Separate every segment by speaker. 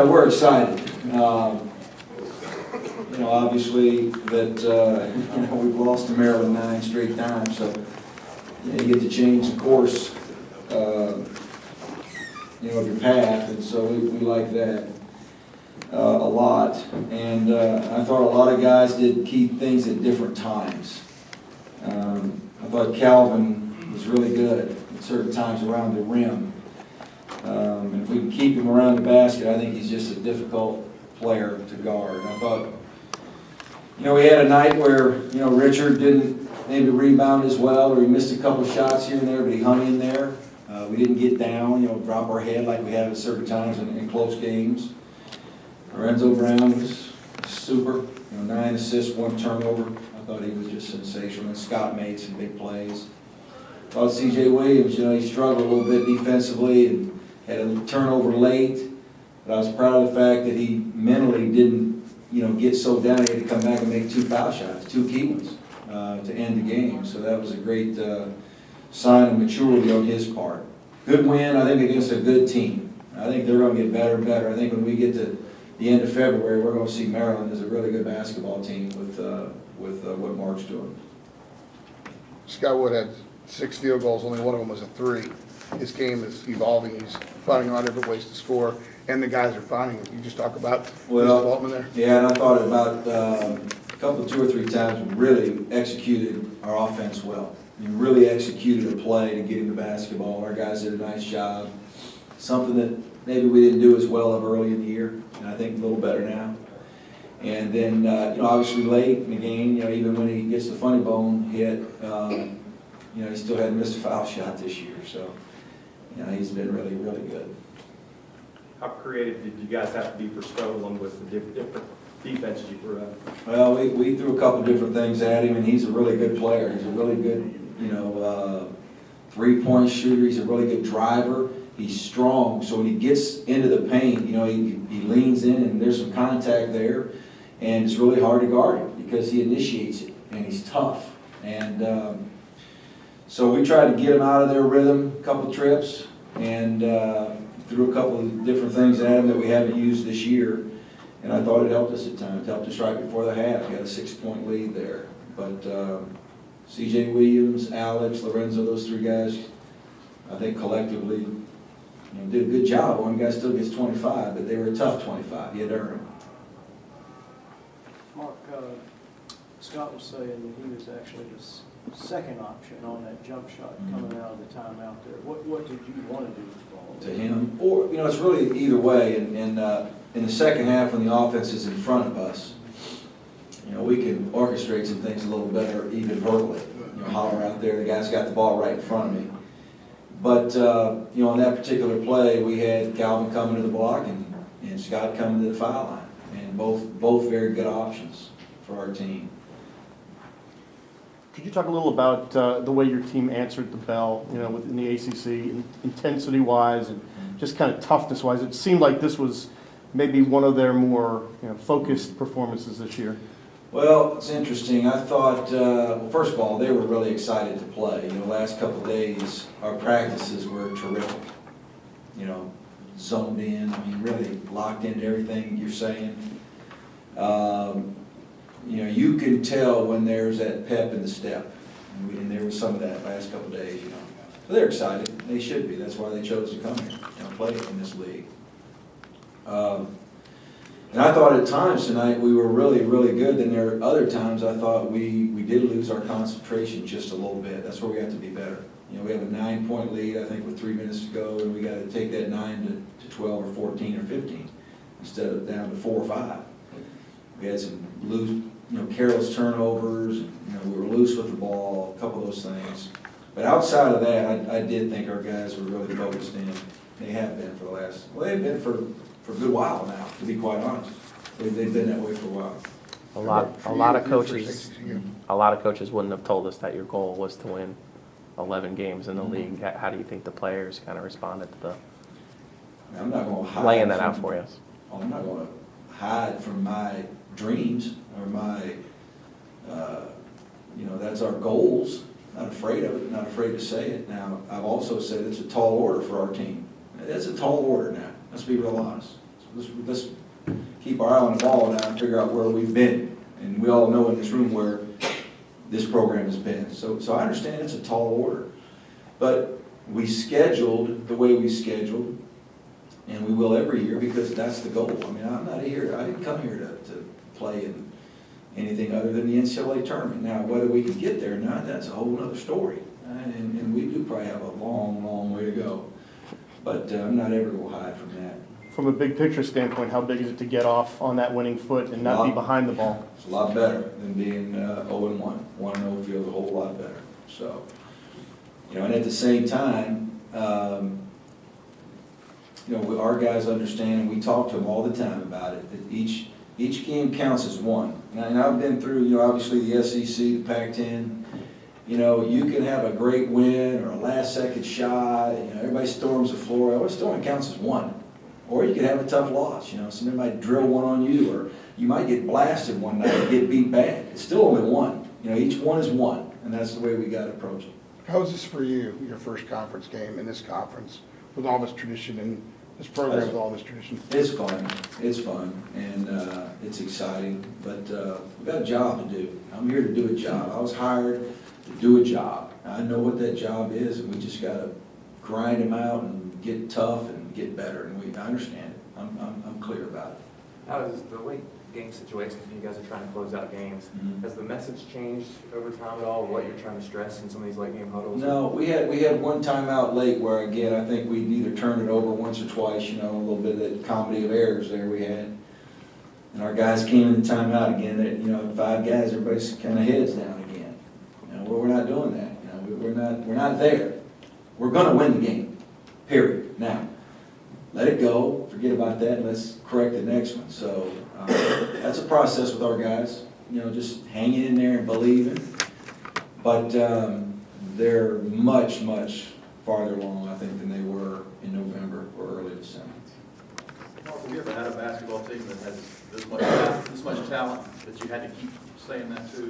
Speaker 1: We're excited. Obviously that, we've lost to Maryland 9 straight times, so, you get to change the course, of your path, and so we like that a lot. And I thought a lot of guys did key things at different times. I thought Calvin was really good at certain times around the rim. And if we can keep him around the basket, I think he's just a difficult player to guard. I thought, we had a night where, Richard didn't maybe rebound as well, or he missed a couple shots here and there, but he hung in there. We didn't get down, drop our head like we have at certain times in close games. Lorenzo Brown was super, 9 assists, 1 turnover. I thought he was just sensational. And Scott made some big plays. I thought C.J. Williams, he struggled a little bit defensively and had a turnover late. But I was proud of the fact that he mentally didn't, get so down he had to come back and make 2 foul shots, 2 key ones, to end the game. So that was a great sign of maturity on his part. Good win, I think, against a good team. I think they're going to get better and better. I think when we get to the end of February, we're going to see Maryland as a really good basketball team with what Mark's doing.
Speaker 2: Scott Wood had 6 field goals, only one of them was a 3. His game is evolving. He's finding a lot of different ways to score, and the guys are finding it. You just talk about his development there.
Speaker 1: Yeah, and I thought about a couple, 2 or 3 times we really executed our offense well. We really executed a play to get him the basketball. Our guys did a nice job. Something that maybe we didn't do as well of early in the year, and I think a little better now. And then, obviously late in the game, even when he gets the funny bone hit, he still hadn't missed a foul shot this year. So, he's been really, really good.
Speaker 3: How creative did you guys have to be for Stoneland with the different defenses you threw out?
Speaker 1: Well, we threw a couple different things at him, and he's a really good player. He's a really good, 3-point shooter. He's a really good driver. He's strong, so when he gets into the paint, he leans in, and there's some contact there, and it's really hard to guard him because he initiates it, and he's tough. And so we tried to get him out of their rhythm a couple trips, and threw a couple of different things at him that we haven't used this year, and I thought it helped us at times. It helped us right before the half. We had a 6-point lead there. But C.J. Williams, Alex, Lorenzo, those 3 guys, I think collectively did a good job. One guy still gets 25, but they were a tough 25. He had to earn them.
Speaker 4: Mark, Scott was saying that he was actually the second option on that jump shot coming out of the timeout there. What did you want to do with the ball?
Speaker 1: To him, or it's really either way. And in the second half, when the offense is in front of us, we can orchestrate some things a little better, even verbally. Holler out there, the guy's got the ball right in front of me. But on that particular play, we had Calvin coming to the block and Scott coming to the foul line, and both very good options for our team.
Speaker 5: Could you talk a little about the way your team answered the bell, within the ACC, intensity-wise and just kind of toughness-wise? It seemed like this was maybe one of their more focused performances this year.
Speaker 1: Well, it's interesting. I thought, first of all, they were really excited to play. Last couple of days, our practices were terrific. Zoned in, really locked into everything you're saying. You can tell when there's that pep in the step, and there was some of that last couple of days. So they're excited. They should be. That's why they chose to come here and play in this league. And I thought at times tonight we were really, really good. Then there are other times I thought we did lose our concentration just a little bit. That's where we have to be better. We have a 9-point lead, I think, with 3 minutes to go, and we got to take that 9 to 12 or 14 or 15 instead of down to 4 or 5. We had some loose, careless turnovers. We were loose with the ball, a couple of those things. But outside of that, I did think our guys were really focused in. They have been for the last, they've been for a good while now, to be quite honest. They've been that way for a while.
Speaker 6: A lot of coaches wouldn't have told us that your goal was to win 11 games in the league. How do you think the players kind of responded to
Speaker 1: I'm not going to hide
Speaker 6: laying that out for you?
Speaker 1: I'm not going to hide from my dreams or my, that's our goals. Not afraid of it, not afraid to say it. Now, I've also said it's a tall order for our team. it's a tall order now, let's be real honest. Let's keep our eye on the ball now and figure out where we've been. And we all know in this room where this program has been. So I understand it's a tall order. But we scheduled the way we scheduled, and we will every year because that's the goal. I mean, I didn't come here to play in anything other than the NCAA tournament. Now, whether we can get there or not, that's a whole other story. And we do probably have a long, long way to go. But I'm not ever going to hide from that.
Speaker 5: From a big picture standpoint, how big is it to get off on that winning foot and not be behind the ball?
Speaker 1: It's a lot better than being 0-1. 1-0 feels a whole lot better. So, and at the same time, our guys understand, and we talk to them all the time about it, that each game counts as one. And I've been through, obviously the SEC, the Pac-10. You can have a great win or a last-second shot. Everybody storms the floor. It still only counts as one. Or you could have a tough loss. Somebody might drill one on you, or you might get blasted one night and get beat bad. It's still only one. Each one is one, and that's the way we got to approach it.
Speaker 2: How was this for you, your first conference game in this conference, with all this tradition and this program with all this tradition?
Speaker 1: It's fun. It's fun, and it's exciting, but we've got a job to do. I'm here to do a job. I was hired to do a job. I know what that job is, and we just got to grind them out and get tough and get better, and I understand it. I'm clear about it.
Speaker 7: How does the late game situation, you guys are trying to close out games, has the message changed over time at all, what you're trying to stress in some of these late game huddles?
Speaker 1: No, we had one timeout late where, again, I think we'd either turned it over once or twice, a little bit of that comedy of errors there we had. And our guys came in the timeout again, 5 guys, everybody's kind of heads down again. We're not doing that. We're not there. We're going to win the game, period. Now, let it go, forget about that, and let's correct the next one. So that's a process with our guys, just hanging in there and believing. But they're much, much farther along, I think, than they were in November or early December.
Speaker 8: Mark, have you ever had a basketball team that has this much talent that you had to keep saying that to? Is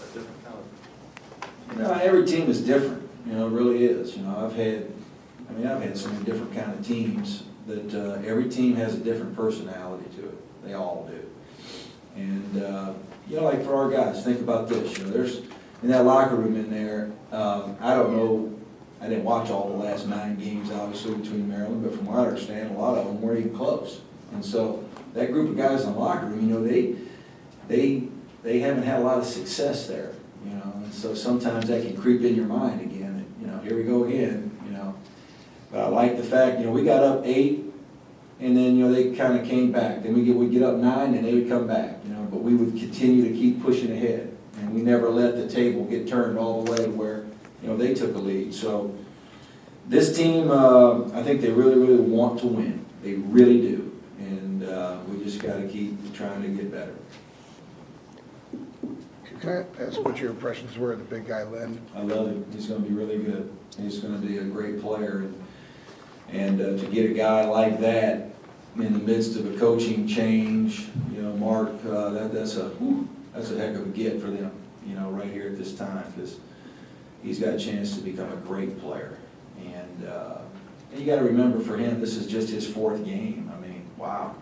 Speaker 8: a different kind of...
Speaker 1: Every team is different, it really is. I've had so many different kind of teams that every team has a different personality to it. They all do. And, like for our guys, think about this. There's, in that locker room in there, I don't know, I didn't watch all the last 9 games, obviously, between Maryland, but from what I understand, a lot of them weren't even close. And so that group of guys in the locker room, they haven't had a lot of success there. And so sometimes that can creep in your mind again. Here we go again, But I like the fact, we got up 8, and then, they kind of came back. Then we'd get up 9, and they would come back, But we would continue to keep pushing ahead. And we never let the table get turned all the way to where, they took a lead. So this team, I think they really, really want to win. They really do. And we just got to keep trying to get better.
Speaker 2: Can I ask what your impressions were of the big guy, Lynn?
Speaker 1: I love him. He's going to be really good. He's going to be a great player. And to get a guy like that in the midst of a coaching change, Mark, that's a heck of a get for them, right here at this time, because he's got a chance to become a great player. And you got to remember, for him, this is just his 4th game. I mean, wow.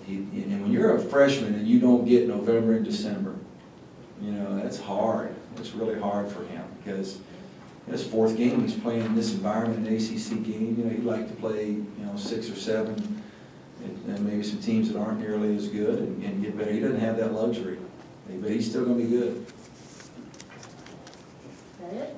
Speaker 1: And when you're a freshman and you don't get November and December, that's hard. It's really hard for him because his 4th game he's playing in this environment, an ACC game. He'd like to play, 6 or 7, and maybe some teams that aren't nearly as good and get better. He doesn't have that luxury, but he's still going to be good.
Speaker 9: Is that it?